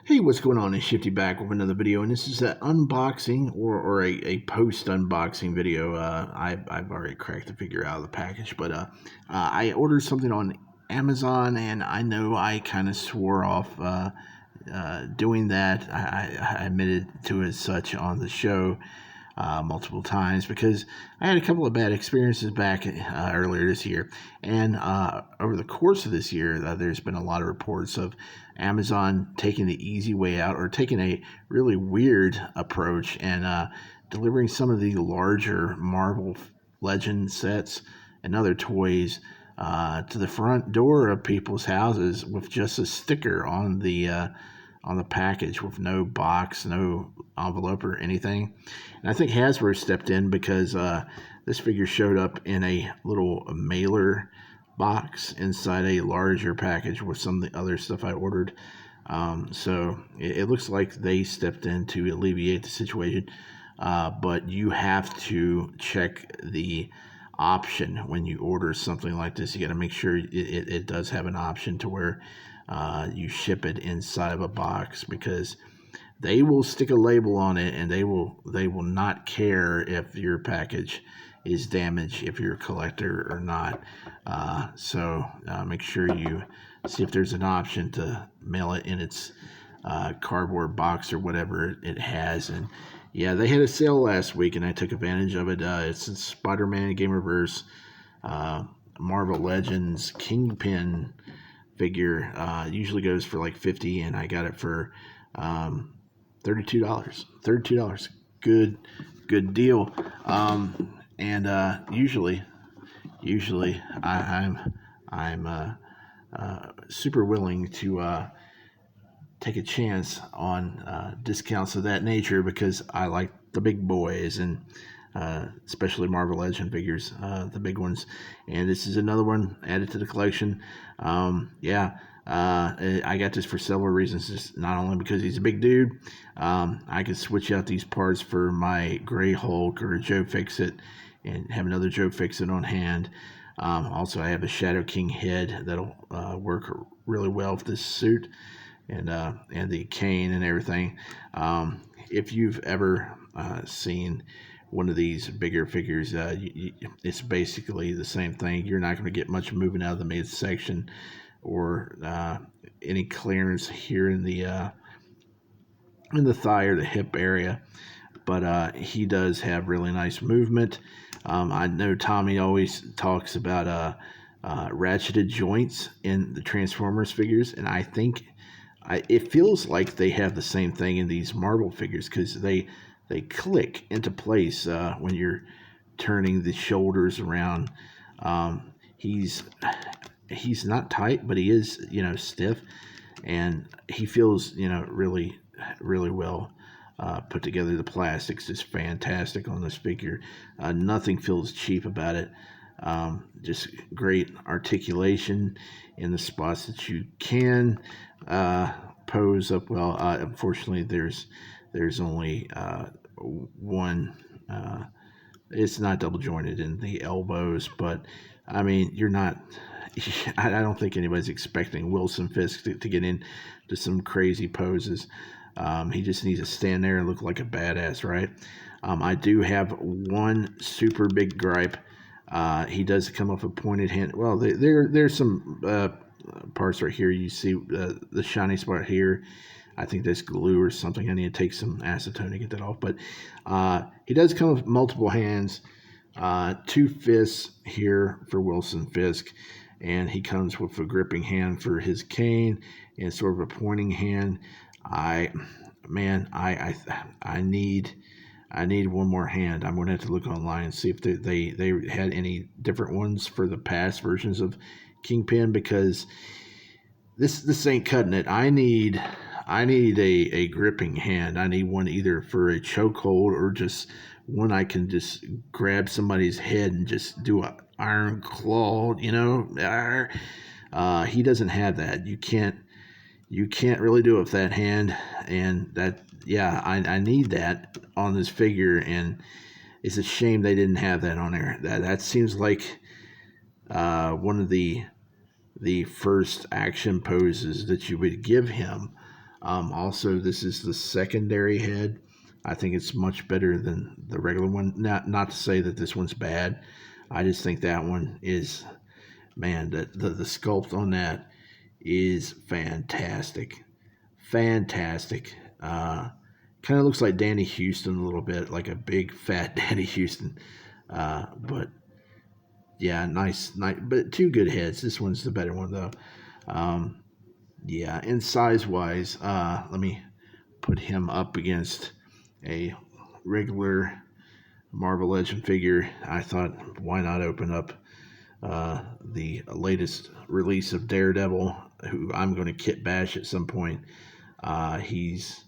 Hey, what's going on? It's Shifty back with another video, and this is an unboxing or a post-unboxing video. I've already cracked the figure out of the package, but I ordered something on Amazon, and I know I kind of swore off doing that. I admitted to it as such on the show multiple times because I had a couple of bad experiences back earlier this year. And over the course of this year, there's been a lot of reports of Amazon taking the easy way out or taking a really weird approach and delivering some of the larger Marvel Legend sets and other toys to the front door of people's houses with just a sticker on the package with no box, no envelope or anything. And I think Hasbro stepped in because this figure showed up in a little mailer box inside a larger package with some of the other stuff I ordered. So it looks like they stepped in to alleviate the situation. But you have to check the option when you order something like this. You got to make sure it does have an option to where you ship it inside of a box, because they will stick a label on it and they will not care if your package is damaged, if you're a collector or not. So make sure you see if there's an option to mail it in its cardboard box or whatever it has. And yeah, they had a sale last week and I took advantage of it. It's a Spider-Man Gamerverse Marvel Legends Kingpin figure. Usually goes for like $50, and I got it for $32. Good deal. And usually I'm super willing to take a chance on discounts of that nature, because I like the big boys, and especially Marvel Legend figures, the big ones. And this is another one added to the collection. I got this for several reasons. Just not only because he's a big dude, I could switch out these parts for my Gray Hulk or a Joe Fix-It and have another Joe Fix-It on hand. Also, I have a Shadow King head that'll work really well with this suit, and the cane and everything. If you've ever seen one of these bigger figures, it's basically the same thing. You're not going to get much moving out of the midsection or any clearance here in the thigh or the hip area, but he does have really nice movement. I know Tommy always talks about ratcheted joints in the Transformers figures, and I think it feels like they have the same thing in these Marvel figures, because they click into place when you're turning the shoulders around. He's not tight, but he is, stiff, and he feels, really well put together. The plastics is fantastic on this figure. Nothing feels cheap about it. Just great articulation in the spots that you can pose up well. Unfortunately, there's only one. It's not double jointed in the elbows, but I mean, you're not. I don't think anybody's expecting Wilson Fisk to get into some crazy poses. He just needs to stand there and look like a badass, right? I do have one super big gripe. He does come off a pointed hand. Well, there's some parts right here. You see the shiny spot here. I think that's glue or something. I need to take some acetone to get that off. But he does come with multiple hands. 2 fists here for Wilson Fisk. And he comes with a gripping hand for his cane and sort of a pointing hand. I need one more hand. I'm going to have to look online and see if they had any different ones for the past versions of Kingpin, because this ain't cutting it. I need a gripping hand. I need one either for a chokehold or just one I can just grab somebody's head and just do a iron claw, he doesn't have that. You can't really do it with that hand, and that, I need that on this figure, and it's a shame they didn't have that on there. That seems like one of the first action poses that you would give him Also, this is the secondary head. I think it's much better than the regular one. Not to say that this one's bad. I just think that one is, man, the sculpt on that is fantastic. Fantastic. Kind of looks like Danny Houston a little bit, like a big fat Danny Houston. But yeah, nice, but two good heads. This one's the better one though. Um, yeah, and size wise, let me put him up against a regular Marvel Legend figure. I thought, why not open up the latest release of Daredevil, who I'm going to kit bash at some point. He's,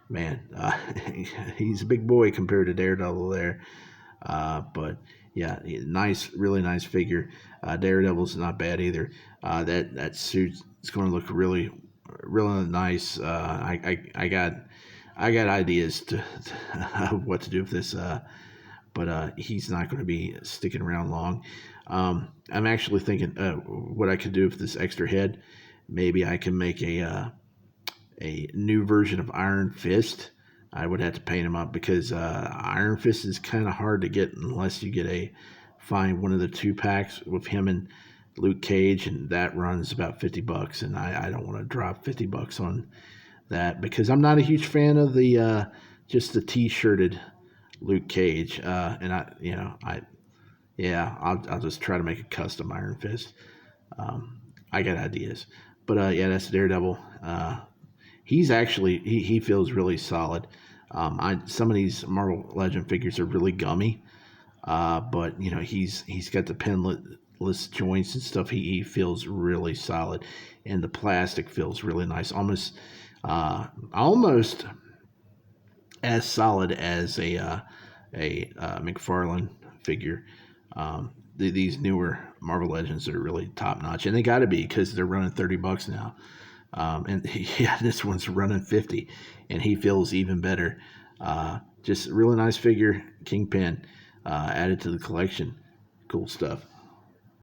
man, he's a big boy compared to Daredevil there. But yeah, nice, really nice figure. Daredevil's not bad either. That suit is going to look really nice. I got ideas to what to do with this. But he's not going to be sticking around long. I'm actually thinking what I could do with this extra head. Maybe I can make a new version of Iron Fist. I would have to paint him up because Iron Fist is kind of hard to get unless you find one of the 2-packs with him and Luke Cage, and that runs about $50, and I don't want to drop $50 on that because I'm not a huge fan of the just the t-shirted Luke Cage, and I'll just try to make a custom Iron Fist. I got ideas, but yeah, that's Daredevil. He feels really solid. Some of these Marvel Legend figures are really gummy, but he's got the pinless joints and stuff. He feels really solid, and the plastic feels really nice, almost as solid as a McFarlane figure. These newer Marvel Legends are really top notch, and they got to be because they're running $30 now. And yeah, this one's running 50, and he feels even better. Just a really nice figure, Kingpin, added to the collection. Cool stuff.